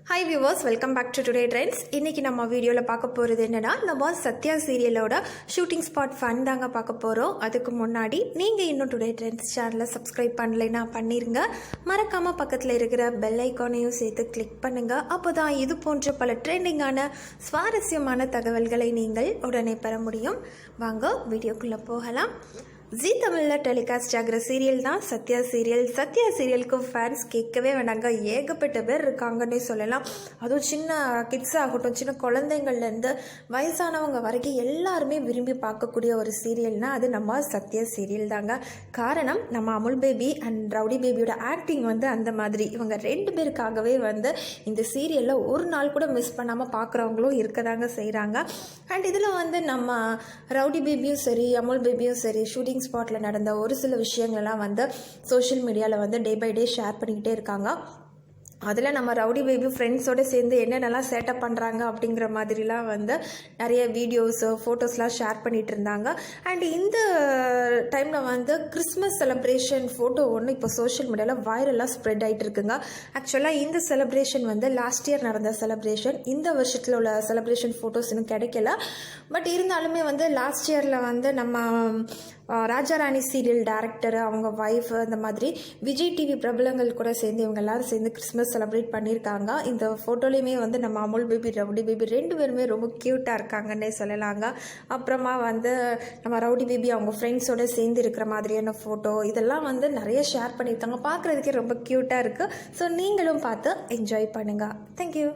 Hi viewers, welcome back to today trends. இன்றைக்கி நம்ம வீடியோவில் பார்க்க போகிறது என்னென்னா, நம்ம சத்யா சீரியலோட ஷூட்டிங் ஸ்பாட் ஃபன் தாங்க பார்க்க போகிறோம். அதுக்கு முன்னாடி நீங்கள் இன்னும் டுடே ட்ரெண்ட்ஸ் சேனலை சப்ஸ்கிரைப் பண்ணலைன்னா பண்ணிடுங்க. மறக்காமல் பக்கத்தில் இருக்கிற பெல் ஐக்கானையும் சேர்த்து கிளிக் பண்ணுங்கள். அப்போ தான் இது போன்ற பல ட்ரெண்டிங்கான சுவாரஸ்யமான தகவல்களை நீங்கள் உடனே பெற முடியும். வாங்க வீடியோக்குள்ளே போகலாம். ஜீ தமிழில் டெலிகாஸ்ட் ஆகிற சீரியல் தான் சத்யா சீரியல். சத்யா சீரியலுக்கு ஃபேன்ஸ் கேட்கவே வேண்டாங்க, ஏகப்பட்ட பேர் இருக்காங்கன்னே சொல்லலாம். அதுவும் சின்ன கிட்ஸ் ஆகட்டும், சின்ன குழந்தைங்கள்லேருந்து வயசானவங்க வரைக்கும் எல்லாருமே விரும்பி பார்க்கக்கூடிய ஒரு சீரியல்னால் அது நம்ம சத்யா சீரியல் தாங்க. காரணம், நம்ம அமுல் பேபி அண்ட் ரவுடி பேபியோட ஆக்டிங் அந்த மாதிரி இவங்க ரெண்டு பேருக்காகவே இந்த சீரியலில் ஒரு நாள் கூட மிஸ் பண்ணாமல் பார்க்குறவங்களும் இருக்க தாங்க செய்கிறாங்க. அண்ட் இதில் நம்ம ரவுடி பேபியும் சரி, அமுல் பேபியும் சரி, ஷூட்டிங் ஸ்பாட்டில் நடந்த ஒரு சில விஷயங்கள்லாம் சோஷியல் மீடியாவில் டே பை டே ஷேர் பண்ணிக்கிட்டே இருக்காங்க. அதில் நம்ம ரவுடி பேபி ஃப்ரெண்ட்ஸோடு சேர்ந்து என்னென்னலாம் சேட்டப் பண்ணுறாங்க அப்படிங்கிற மாதிரிலாம் நிறைய வீடியோஸு ஃபோட்டோஸ்லாம் ஷேர் பண்ணிகிட்டு இருந்தாங்க. அண்ட் இந்த டைமில் கிறிஸ்மஸ் செலிப்ரேஷன் ஃபோட்டோ ஒன்று இப்போ சோஷியல் மீடியாவில் வைரலாக ஸ்ப்ரெட் ஆகிட்டு இருக்குங்க. ஆக்சுவலாக இந்த செலிப்ரேஷன் லாஸ்ட் இயர் நடந்த செலிப்ரேஷன். இந்த வருஷத்தில் உள்ள செலிப்ரேஷன் ஃபோட்டோஸ் இன்னும் கிடைக்கல. பட் இருந்தாலுமே லாஸ்ட் இயரில் நம்ம ராஜாராணி சீரியல் டேரக்டர், அவங்க ஒய்ஃப், இந்த மாதிரி விஜய் டிவி பிரபலங்கள் கூட சேர்ந்து இவங்க எல்லாரும் சேர்ந்து கிறிஸ்மஸ் செலிப்ரேட் பண்ணியிருக்காங்க. இந்த ஃபோட்டோலையுமே நம்ம அமுல் பேபி, ரவுடி பேபி ரெண்டு பேருமே ரொம்ப க்யூட்டாக இருக்காங்கன்னே சொல்லலாங்க. அப்புறமா நம்ம ரவுடி பேபி அவங்க ஃப்ரெண்ட்ஸோடு சேர்ந்து இருக்கிற மாதிரியான ஃபோட்டோ இதெல்லாம் நிறைய ஷேர் பண்ணியிருக்காங்க. பார்க்குறதுக்கே ரொம்ப க்யூட்டாக இருக்குது. ஸோ நீங்களும் பார்த்து என்ஜாய் பண்ணுங்கள். தேங்க்யூ.